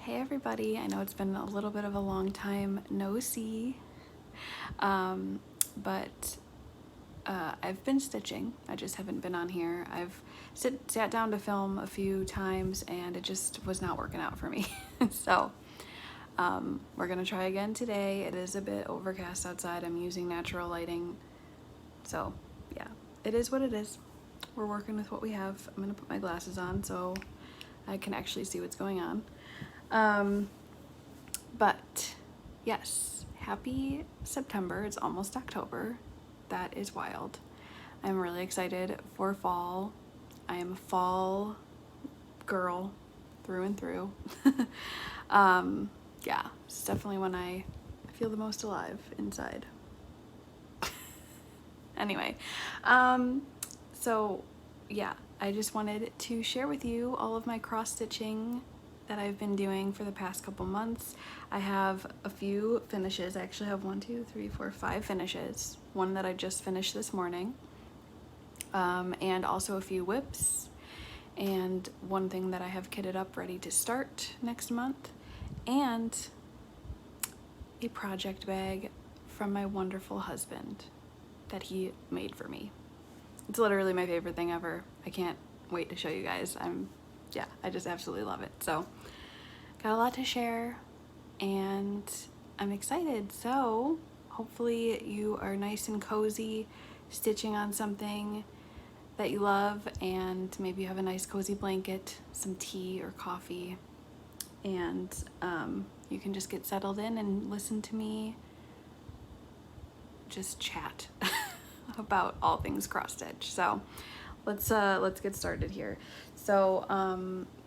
Hey everybody, I know it's been a little bit of a long time no see, but I've been stitching. I just haven't been on here. I've sat down to film a few times and it just was not working out for me. So we're gonna try again today. It is a bit overcast outside. I'm using natural lighting. So yeah, it is what it is. We're working with what we have. I'm gonna put my glasses on so I can actually see what's going on. But yes, happy September. It's almost October. That is wild. I'm really excited for fall. I am a fall girl through and through. Yeah, it's definitely when I feel the most alive inside. Anyway, so yeah, I just wanted to share with you all of my cross stitching that I've been doing for the past couple months. I have a few finishes. I actually have 5 finishes. One that I just finished this morning, and also a few whips, and one thing that I have kitted up ready to start next month, and a project bag from my wonderful husband that he made for me. It's literally my favorite thing ever. I can't wait to show you guys. Yeah, I just absolutely love it. So got a lot to share and I'm excited. So hopefully you are nice and cozy stitching on something that you love, and maybe you have a nice cozy blanket, some tea or coffee, and you can just get settled in and listen to me just chat about all things cross stitch. So let's get started here. So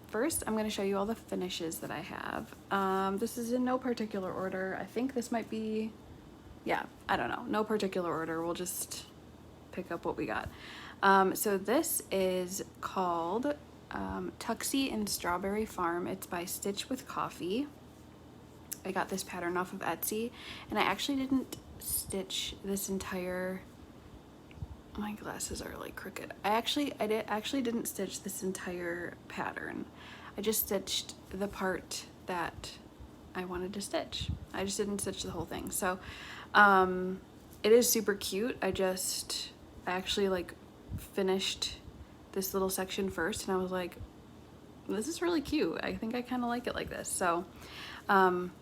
first I'm going to show you all the finishes that I have. This is in no particular order. I think this might be, yeah, I don't know, no particular order. We'll just pick up what we got. So this is called Tuxie and Strawberry Farm. It's by Stitch with Coffee. I got this pattern off of Etsy, and I actually didn't stitch this entire, my glasses are like crooked. I actually didn't stitch this entire pattern. I just stitched the part that I wanted to stitch. I just didn't stitch the whole thing. So it is super cute. I actually like finished this little section first and I was like, this is really cute. I think I kind of like it like this. So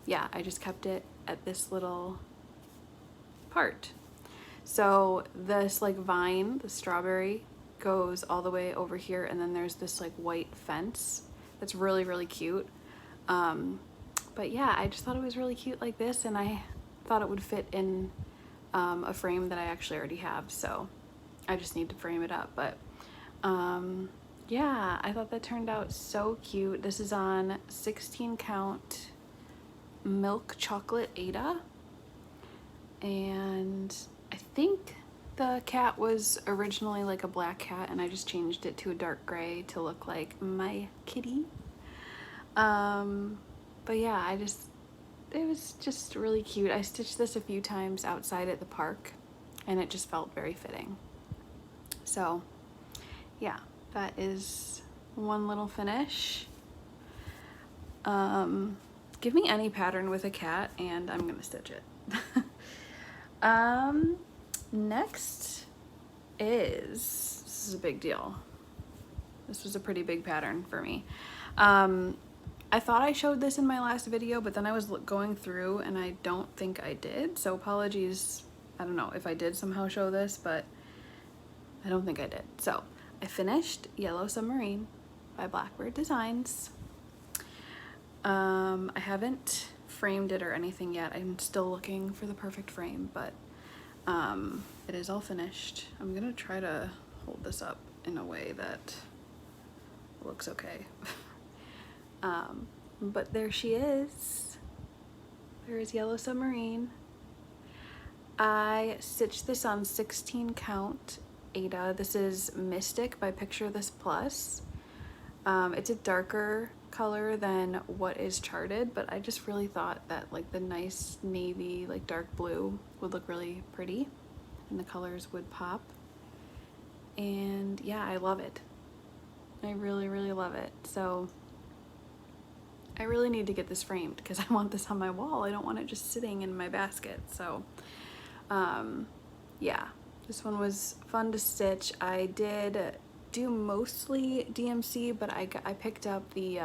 yeah, I just kept it at this little part. So this like vine, the strawberry, goes all the way over here, and then there's this like white fence that's really, really cute. But yeah, I just thought it was really cute like this, and I thought it would fit in a frame that I actually already have, so I just need to frame it up. But yeah, I thought that turned out so cute. This is on 16 count milk chocolate Ada, and I think the cat was originally like a black cat and I just changed it to a dark gray to look like my kitty. But yeah, it was just really cute. I stitched this a few times outside at the park and it just felt very fitting. So yeah, that is one little finish. Give me any pattern with a cat and I'm gonna stitch it. Next this is a big deal. This was a pretty big pattern for me. I thought I showed this in my last video, but then I was going through and I don't think I did. So apologies. I don't know if I did somehow show this, but I don't think I did. So I finished Yellow Submarine by Blackbird Designs. I haven't framed it or anything yet. I'm still looking for the perfect frame, but it is all finished. I'm gonna try to hold this up in a way that looks okay. But there she is. There is Yellow Submarine. I stitched this on 16 count Ada. This is Mystic by Picture This Plus. It's a darker color than what is charted, but I just really thought that like the nice navy, like dark blue would look really pretty and the colors would pop. And yeah, I love it. I really, really love it. So I really need to get this framed because I want this on my wall. I don't want it just sitting in my basket. So yeah, this one was fun to stitch. I did do mostly DMC, but I picked up the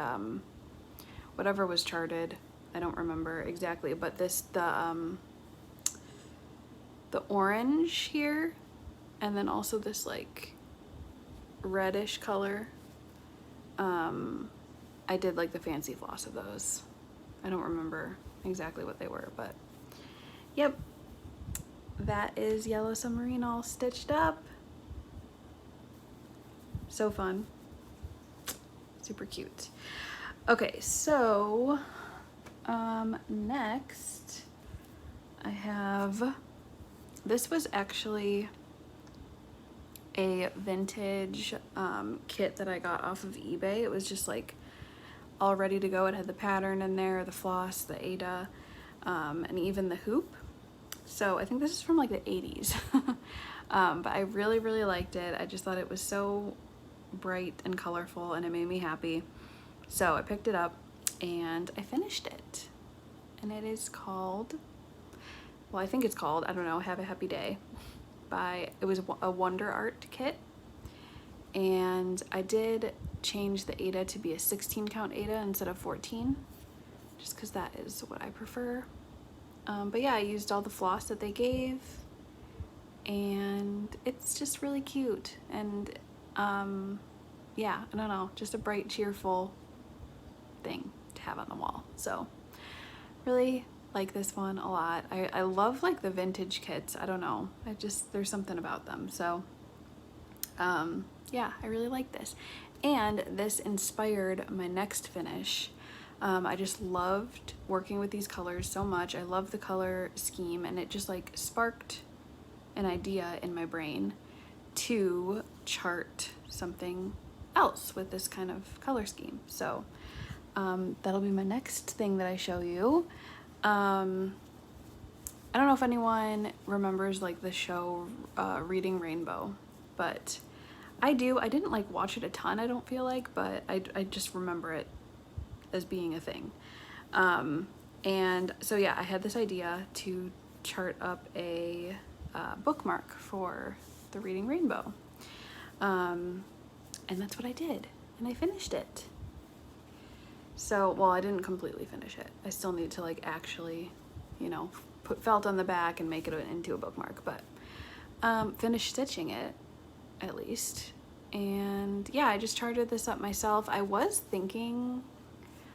whatever was charted. I don't remember exactly, but the orange here, and then also this like reddish color. I did like the fancy floss of those. I don't remember exactly what they were, but yep, that is Yellow Submarine all stitched up. So fun, super cute. Okay, so next I have, this was actually a vintage kit that I got off of eBay. It was just like all ready to go. It had the pattern in there, the floss, the Ada, and even the hoop. So I think this is from like the 80s. But I really, really liked it. I just thought it was so bright and colorful and it made me happy. So I picked it up and I finished it. And it is called, well, I think it's called, I don't know, Have a Happy Day. It was a Wonder Art kit. And I did change the Ada to be a 16 count Ada instead of 14, just because that is what I prefer. But yeah, I used all the floss that they gave, and it's just really cute. And yeah, I don't know, just a bright, cheerful thing to have on the wall. So really like this one a lot. I love like the vintage kits. I don't know, there's something about them. So yeah, I really like this. And this inspired my next finish. I just loved working with these colors so much. I love the color scheme, and it just like sparked an idea in my brain to chart something else with this kind of color scheme. So that'll be my next thing that I show you. I don't know if anyone remembers like the show Reading Rainbow, but I do. I didn't like watch it a ton, I don't feel like, but I just remember it as being a thing. And so yeah, I had this idea to chart up a bookmark for the Reading Rainbow. And that's what I did, and I finished it. So, well, I didn't completely finish it. I still need to like actually, you know, put felt on the back and make it into a bookmark, but finished stitching it at least. And yeah, I just charted this up myself. I was thinking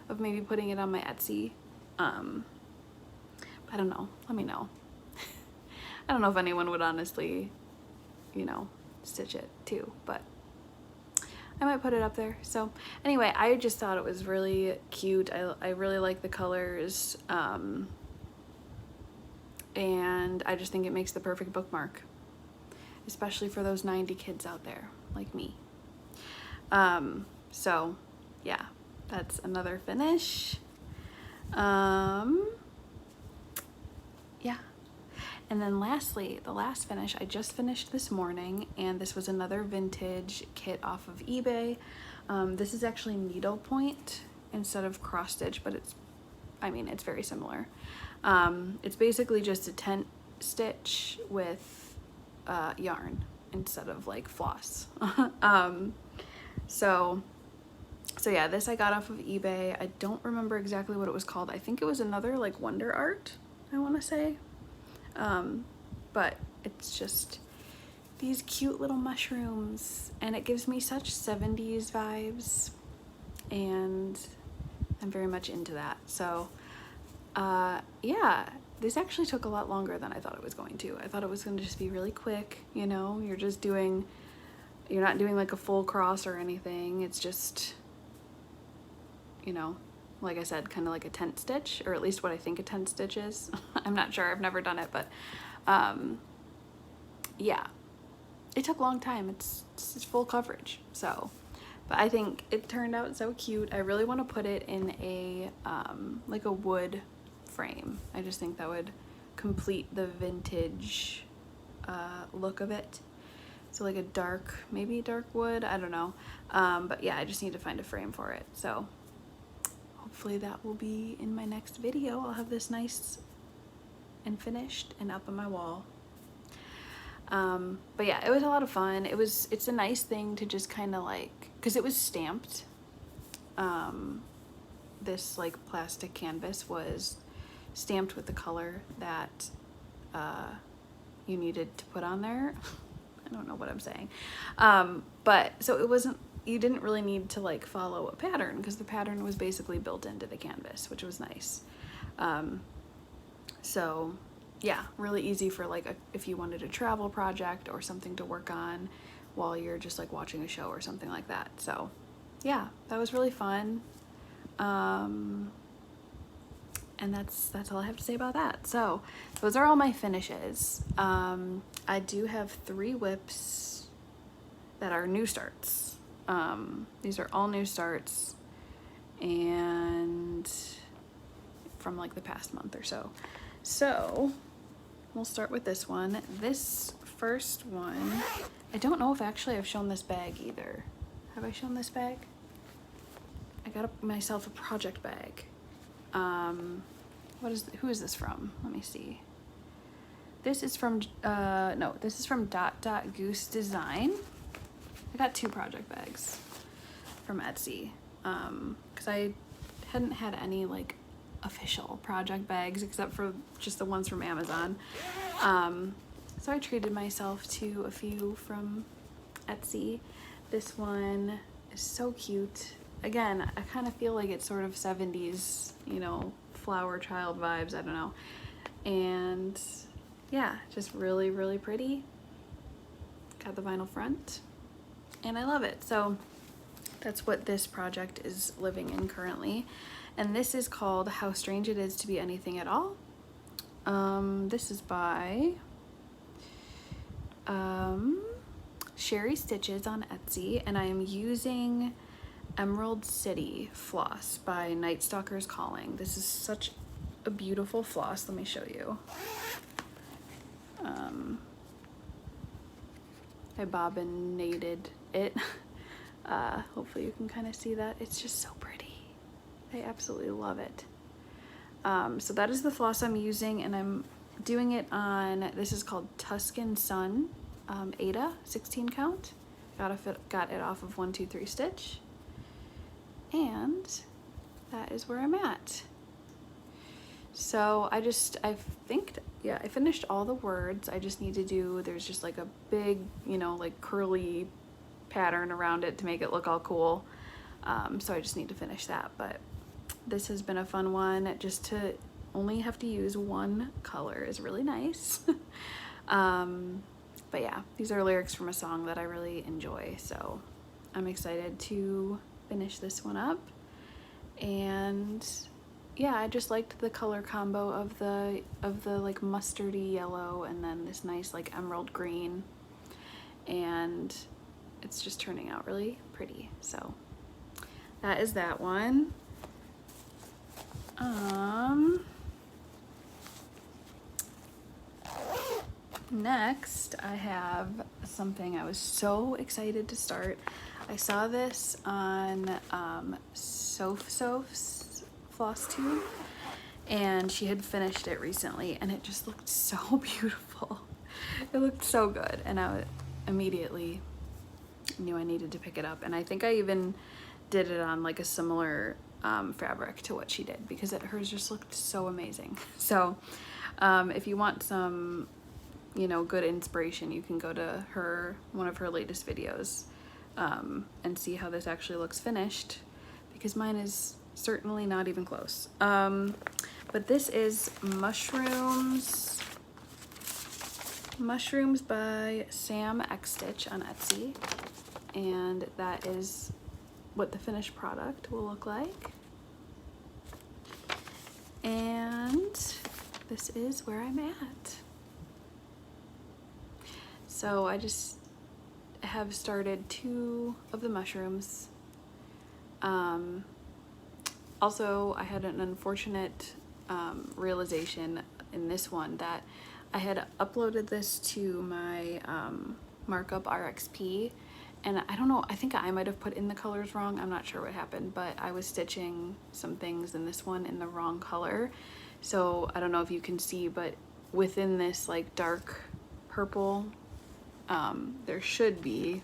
of maybe putting it on my Etsy. I don't know, let me know. I don't know if anyone would honestly, you know, stitch it too, but I might put it up there. So anyway, I just thought it was really cute. I really like the colors. And I just think it makes the perfect bookmark, especially for those 90 kids out there like me. So yeah, that's another finish. Yeah. And then lastly, the last finish I just finished this morning, and this was another vintage kit off of eBay. This is actually needlepoint instead of cross stitch, but it's very similar. It's basically just a tent stitch with yarn instead of like floss. So yeah, this I got off of eBay. I don't remember exactly what it was called. I think it was another like Wonder Art, I want to say. But it's just these cute little mushrooms, and it gives me such 70s vibes, and I'm very much into that. So yeah, this actually took a lot longer than I thought it was going to. I thought it was going to just be really quick, you know, you're not doing like a full cross or anything. It's just, you know, like I said, kind of like a tent stitch, or at least what I think a tent stitch is. I'm not sure, I've never done it, but yeah, it took a long time. It's full coverage. So, but I think it turned out so cute. I really want to put it in a like a wood frame. I just think that would complete the vintage look of it. So like a dark, maybe dark wood, I don't know. But yeah, I just need to find a frame for it. So hopefully that will be in my next video. I'll have this nice and finished and up on my wall. But yeah, it was a lot of fun. It's a nice thing to just kind of like, because it was stamped. This like plastic canvas was stamped with the color that you needed to put on there. I don't know what I'm saying. But so it wasn't, you didn't really need to like follow a pattern because the pattern was basically built into the canvas, which was nice. So yeah, really easy for like if you wanted a travel project or something to work on while you're just like watching a show or something like that. So yeah, that was really fun. And that's all I have to say about that. So those are all my finishes. I do have 3 whips that are new starts. These are all new starts and from like the past month or so. So we'll start with this one. This first one, I don't know if actually I've shown this bag either. Have I shown this bag? I got myself a project bag. Who is this from? Let me see. This is from, no, this is from Goose Design. I got 2 project bags from Etsy. Cause I hadn't had any like official project bags except for just the ones from Amazon. So I treated myself to a few from Etsy. This one is so cute. Again, I kind of feel like it's sort of 70s, you know, flower child vibes, I don't know. And yeah, just really, really pretty. Got the vinyl front and I love it. So that's what this project is living in currently. And this is called How Strange It Is to Be Anything at All. This is by Sherry Stitches on Etsy, and I am using Emerald City floss by Night Stalker's Calling. This is such a beautiful floss. Let me show you. I bobbinated it. Hopefully you can kind of see that. It's just so pretty. I absolutely love it. So that is the floss I'm using, and I'm doing it on, this is called Tuscan Sun Ada 16 count. Got it off of 1 2 3 stitch. And that is where I'm at. So I think, yeah, I finished all the words. I just need to do, there's just like a big, you know, like curly pattern around it to make it look all cool. So I just need to finish that, but this has been a fun one. Just to only have to use 1 color is really nice. But yeah, these are lyrics from a song that I really enjoy, so I'm excited to finish this one up. And yeah, I just liked the color combo of the like mustardy yellow and then this nice like emerald green, and it's just turning out really pretty. So that is that one. Next I have something I was so excited to start. I saw this on Soph's Flosstube, and she had finished it recently, and it just looked so beautiful. It looked so good, and I immediately knew I needed to pick it up. And I think I even did it on like a similar fabric to what she did, because hers just looked so amazing. So if you want some, you know, good inspiration, you can go to one of her latest videos and see how this actually looks finished, because mine is certainly not even close. But this is Mushrooms by Sam X Stitch on Etsy, and that is what the finished product will look like. And this is where I'm at. So I just have started 2 of the mushrooms. Also, I had an unfortunate realization in this one that I had uploaded this to my markup RXP, and I don't know, I think I might have put in the colors wrong. I'm not sure what happened, but I was stitching some things in this one in the wrong color. So I don't know if you can see, but within this like dark purple, there should be,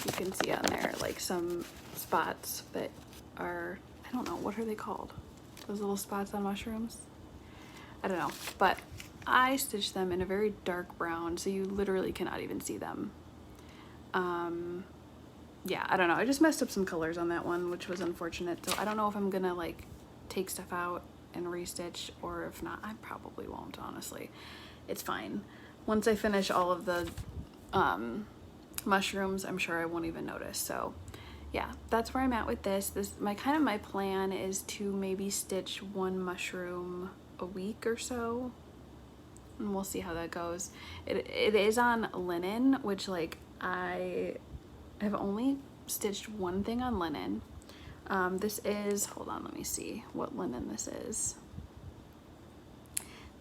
you can see on there like some spots that are, I don't know, what are they called? Those little spots on mushrooms? I don't know, but I stitched them in a very dark brown, so you literally cannot even see them. Yeah, I don't know. I just messed up some colors on that one, which was unfortunate. So I don't know if I'm gonna like take stuff out and restitch, or if not, I probably won't, honestly. It's fine. Once I finish all of the mushrooms, I'm sure I won't even notice. So yeah, that's where I'm at with this. My plan is to maybe stitch one mushroom a week or so, and we'll see how that goes. It is on linen, which like I have only stitched one thing on linen. This is, hold on, let me see what linen this is.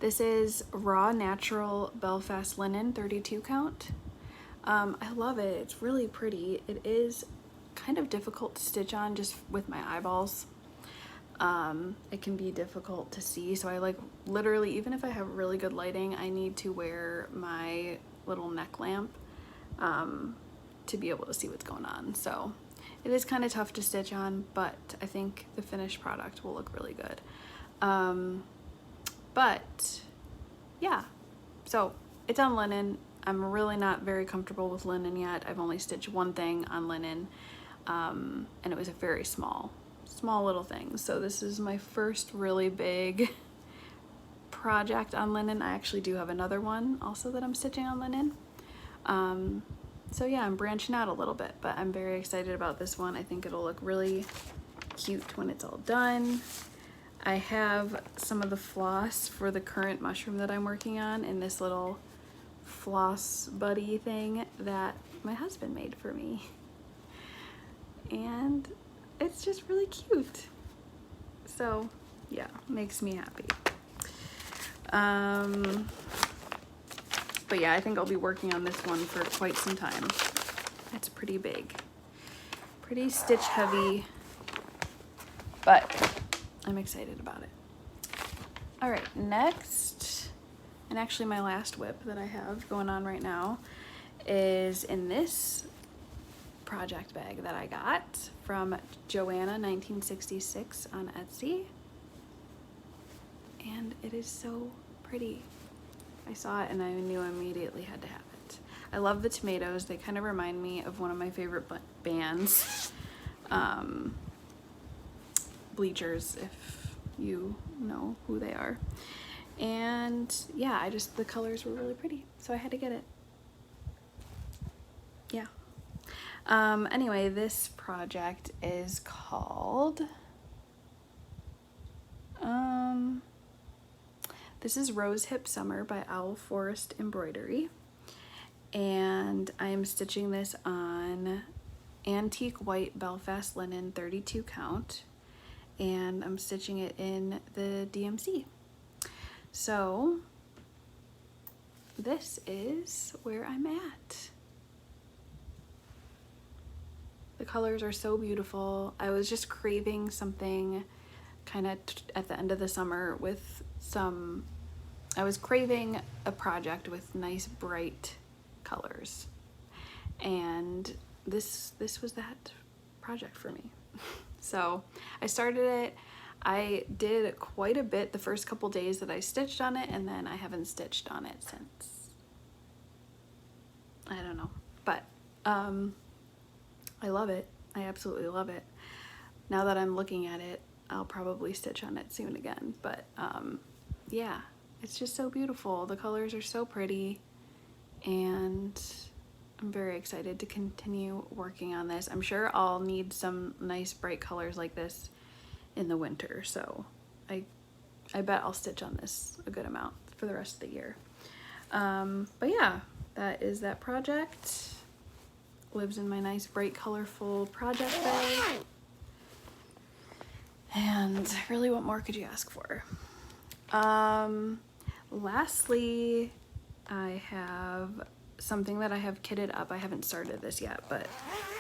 This is raw natural Belfast linen, 32 count. I love it. It's really pretty. It is kind of difficult to stitch on just with my eyeballs. It can be difficult to see, so I like literally, even if I have really good lighting, I need to wear my little neck lamp to be able to see what's going on. So it is kind of tough to stitch on, but I think the finished product will look really good. But yeah, so it's on linen. I'm really not very comfortable with linen yet. I've only stitched one thing on linen, and it was a very small little thing. So this is my first really big project on linen. I actually do have another one also that I'm stitching on linen. So yeah, I'm branching out a little bit, but I'm very excited about this one. I think it'll look really cute when it's all done. I have some of the floss for the current mushroom that I'm working on in this little floss buddy thing that my husband made for me. And it's just really cute. So yeah, makes me happy. But yeah, I think I'll be working on this one for quite some time. It's pretty big, pretty stitch heavy, but I'm excited about it. All right, next, and actually my last whip that I have going on right now is in this project bag that I got from Joanna 1966 on Etsy, and it is so pretty. I saw it and I knew I immediately had to have it. I love the tomatoes. They kind of remind me of one of my favorite bands, Bleachers, if you know who they are. And yeah, the colors were really pretty, so I had to get it. Yeah. Anyway, this project is called, this is Rose Hip Summer by Owl Forest Embroidery, and I am stitching this on antique white Belfast linen 32 count, and I'm stitching it in the DMC. So this is where I'm at. The colors are so beautiful. I was just craving something kind of at the end of the summer with some, I was craving a project with nice bright colors, and this was that project for me. So I started it. I did quite a bit the first couple days that I stitched on it, and then I haven't stitched on it since. I don't know, but I love it. I absolutely love it. Now that I'm looking at it, I'll probably stitch on it soon again, but yeah, it's just so beautiful. The colors are so pretty, and I'm very excited to continue working on this. I'm sure I'll need some nice bright colors like this in the winter, so I bet I'll stitch on this a good amount for the rest of the year. But yeah, that is that project. Lives in my nice bright colorful project bag. And really, what more could you ask for? Lastly, I have something that I have kitted up. I haven't started this yet, but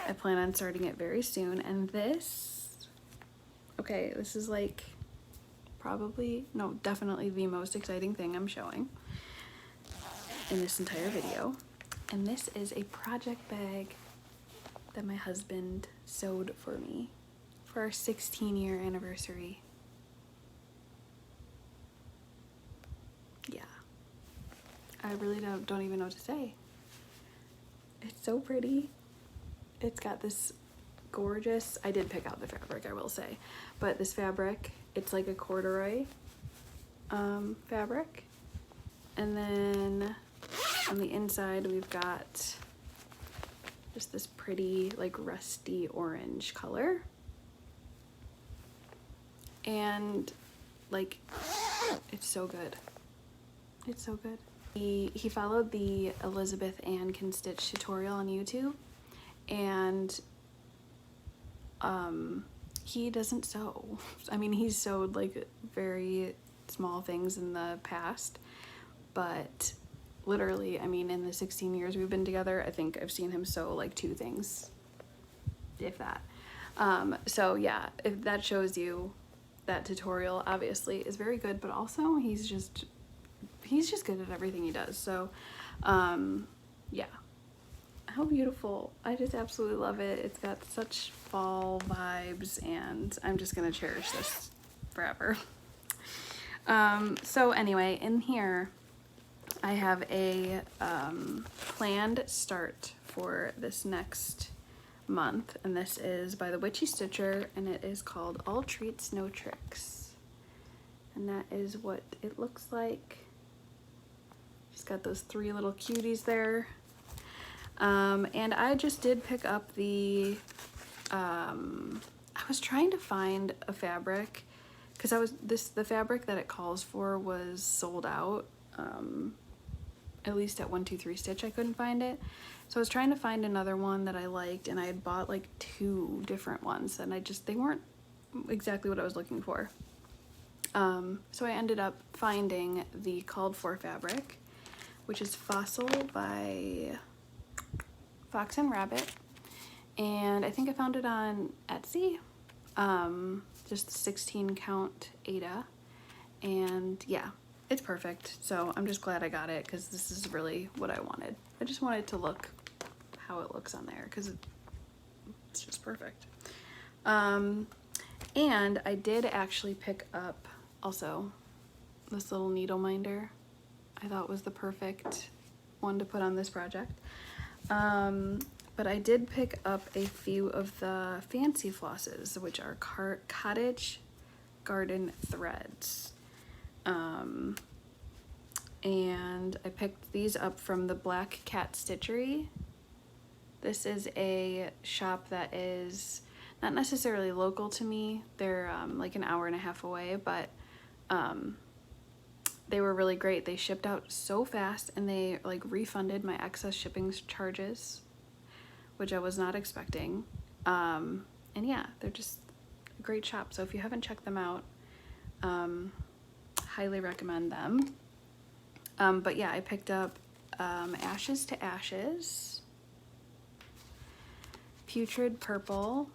I plan on starting it very soon. And this, okay, this is like probably, no, definitely the most exciting thing I'm showing in this entire video. And this is a project bag that my husband sewed for me for our 16-year anniversary. Yeah, I really don't even know what to say. It's so pretty. It's got this gorgeous, I did pick out the fabric, I will say, but this fabric, it's like a corduroy fabric. And then on the inside we've got just this pretty like rusty orange color. And like, it's so good. It's so good. He followed the Elizabeth Ann Can Stitch tutorial on YouTube, and he doesn't sew. I mean, he's sewed like very small things in the past, but literally, I mean, in the 16 years we've been together, I think I've seen him sew like 2 things, if that. So yeah, if that shows you that tutorial obviously is very good, but also he's just good at everything he does. So yeah, how beautiful. I just absolutely love it. It's got such fall vibes, and I'm just gonna cherish this forever. So anyway, in here I have a planned start for this next month, and this is by the Witchy Stitcher, and it is called All Treats No Tricks, and that is what it looks like. Just got those 3 little cuties there. And I just did pick up the I was trying to find a fabric because the fabric that it calls for was sold out, at least at 123 Stitch. I couldn't find it, so I was trying to find another one that I liked, and I had bought like 2 different ones, and they weren't exactly what I was looking for. So I ended up finding the called for fabric, which is Fossil by Fox and Rabbit, and I think I found it on Etsy, just 16 count Ada, and yeah, it's perfect. So I'm just glad I got it, because this is really what I wanted. I just wanted to look how it looks on there, because it's just perfect. And I did actually pick up also this little needle minder. I thought was the perfect one to put on this project. But I did pick up a few of the fancy flosses, which are cottage garden threads. And I picked these up from the Black Cat Stitchery. This is a shop that is not necessarily local to me. They're like an hour and a half away, but they were really great. They shipped out so fast, and they like refunded my excess shipping charges, which I was not expecting. And yeah, they're just a great shop. So if you haven't checked them out, highly recommend them. But yeah, I picked up Ashes to Ashes, Putrid Purple,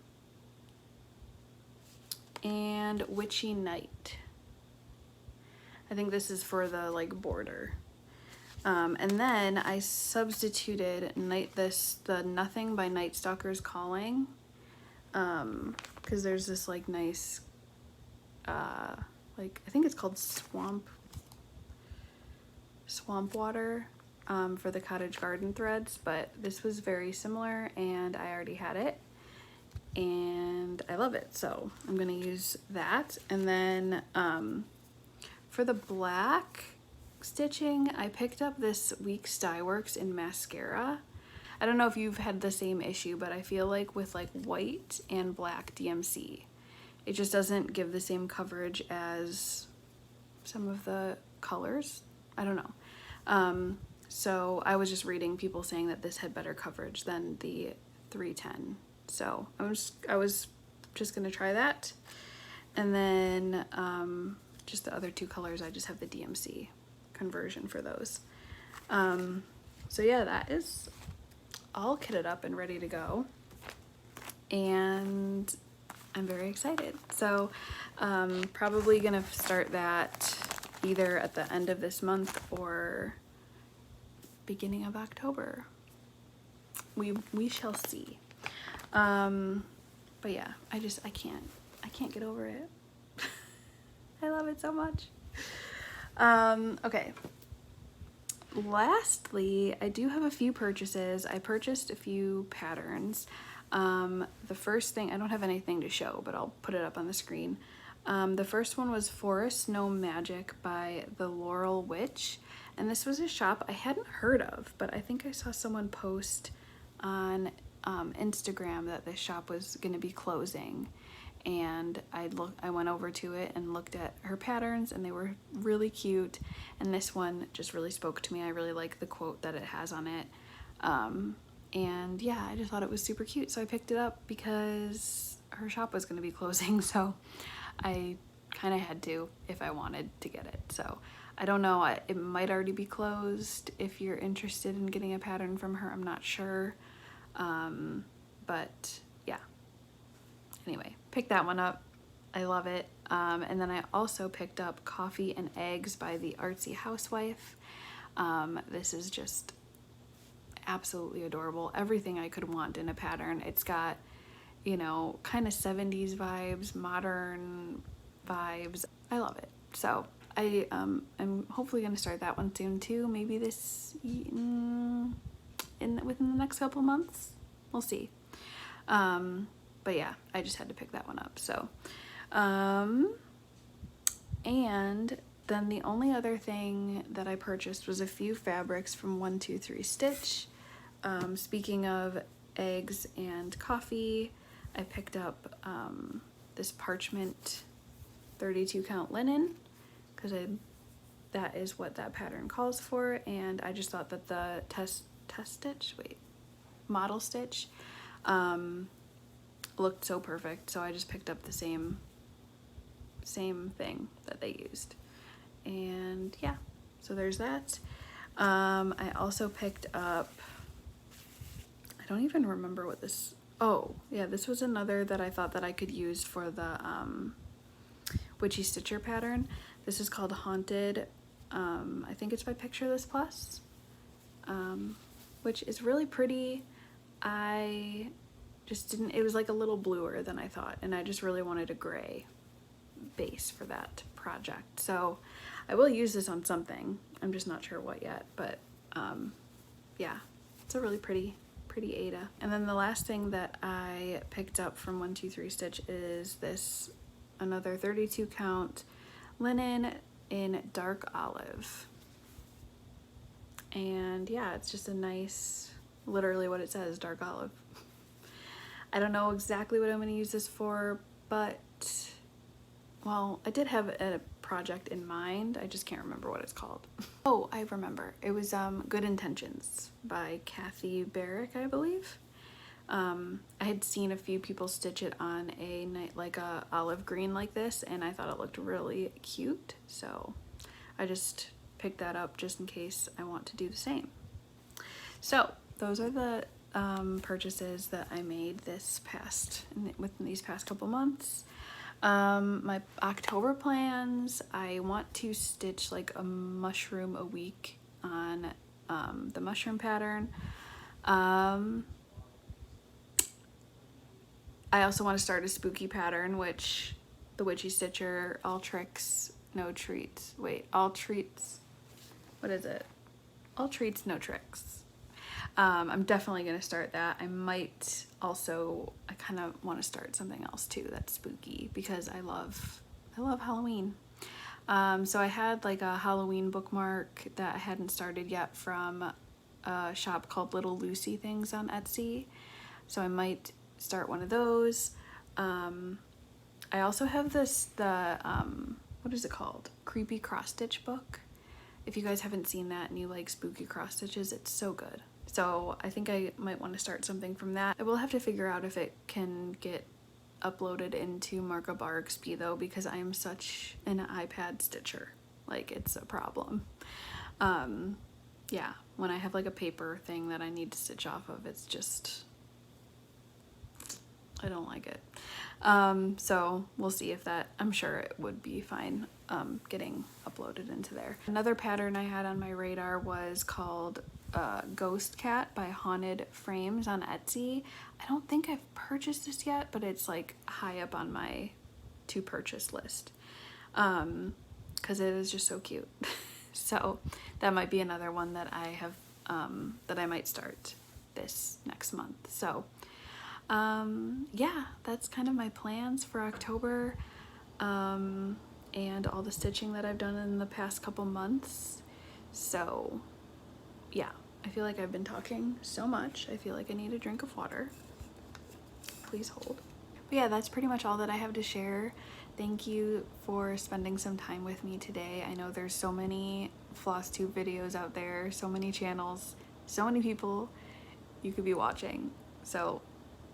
and Witchy Night. I think this is for the like border. And then I substituted the Nothing by Night Stalker's Calling, because there's this like nice like I think it's called swamp water for the cottage garden threads, but this was very similar, and I already had it, and I love it, so I'm gonna use that. And then for the black stitching, I picked up this Weeks Dye Works in mascara. I don't know if you've had the same issue, but I feel like with like white and black DMC, it just doesn't give the same coverage as some of the colors. I don't know. So I was just reading people saying that this had better coverage than the 310. So I was just gonna try that. And then just the other 2 colors, I just have the DMC conversion for those. So yeah, that is all kitted up and ready to go. And I'm very excited. So probably gonna start that either at the end of this month or beginning of October. We shall see. But yeah, I can't get over it. I love it so much. Okay. Lastly, I do have a few purchases. I purchased a few patterns. The first thing, I don't have anything to show, but I'll put it up on the screen. The first one was Forest Snow Magic by the Laurel Witch. And this was a shop I hadn't heard of, but I think I saw someone post on Instagram that this shop was going to be closing. And I went over to it and looked at her patterns, and they were really cute. And this one just really spoke to me. I really like the quote that it has on it. And yeah, I just thought it was super cute. So I picked it up because her shop was going to be closing. So I kind of had to if I wanted to get it. So I don't know, it might already be closed if you're interested in getting a pattern from her. I'm not sure. But yeah. Anyway, pick that one up. I love it. And then I also picked up Coffee and Eggs by the Artsy Housewife. This is just absolutely adorable. Everything I could want in a pattern. It's got, you know, kind of 70s vibes, modern vibes. I love it. So I'm hopefully going to start that one soon too. Maybe within the next couple months. We'll see. But yeah, I just had to pick that one up. So, and then the only other thing that I purchased was a few fabrics from 123 Stitch. Speaking of eggs and coffee, I picked up this parchment 32 count linen because that is what that pattern calls for, and I just thought that the model stitch looked so perfect, so I just picked up the same thing that they used. And yeah, so there's that. I also picked up, I don't even remember what this, oh yeah, this was another that I thought that I could use for the Witchy Stitcher pattern. This is called Haunted. I think it's by Picture This Plus, which is really pretty. I just didn't, it was like a little bluer than I thought, and I just really wanted a gray base for that project. So I will use this on something. I'm just not sure what yet, but yeah, it's a really pretty Ada. And then the last thing that I picked up from 123 Stitch is this, another 32 count linen in dark olive. And yeah, it's just a nice, literally what it says, dark olive. I don't know exactly what I'm going to use this for, but, well, I did have a project in mind. I just can't remember what it's called. Oh, I remember. It was Good Intentions by Kathy Barrick, I believe. I had seen a few people stitch it on like a olive green like this, and I thought it looked really cute. So I just picked that up just in case I want to do the same. So those are the purchases that I made within these past couple months. My October plans, I want to stitch like a mushroom a week on the mushroom pattern. I also want to start a spooky pattern, which the Witchy Stitcher, all tricks, no treats. Wait, all treats, what is it? All treats, no tricks. I'm definitely going to start that. I might also, I kind of want to start something else too that's spooky because I love Halloween. So I had like a Halloween bookmark that I hadn't started yet from a shop called Little Lucy Things on Etsy. So I might start one of those. I also have what is it called? Creepy cross stitch book. If you guys haven't seen that and you like spooky cross stitches, it's so good. So I think I might want to start something from that. I will have to figure out if it can get uploaded into Markup RXP though, because I am such an iPad stitcher. Like, it's a problem. yeah, when I have like a paper thing that I need to stitch off of, it's just, I don't like it. So we'll see if that, I'm sure it would be fine getting uploaded into there. Another pattern I had on my radar was called Ghost Cat by Haunted Frames on Etsy. I don't think I've purchased this yet, but it's like high up on my to purchase list because it is just so cute. So that might be another one that I have that I might start this next month. So yeah, that's kind of my plans for October and all the stitching that I've done in the past couple months. So yeah, I feel like I've been talking so much. I feel like I need a drink of water. Please hold. But yeah, that's pretty much all that I have to share. Thank you for spending some time with me today. I know there's so many Flosstube videos out there, so many channels, so many people you could be watching. So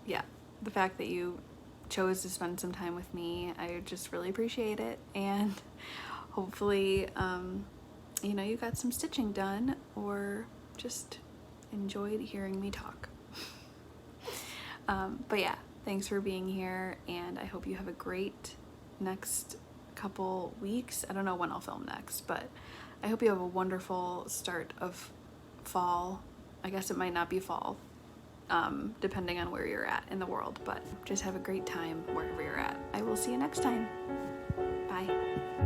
yeah, the fact that you chose to spend some time with me, I just really appreciate it. And hopefully, you know, you got some stitching done or just enjoyed hearing me talk. But yeah, thanks for being here, and I hope you have a great next couple weeks. I don't know when I'll film next, but I hope you have a wonderful start of fall. I guess it might not be fall, depending on where you're at in the world, but just have a great time wherever you're at. I will see you next time. Bye.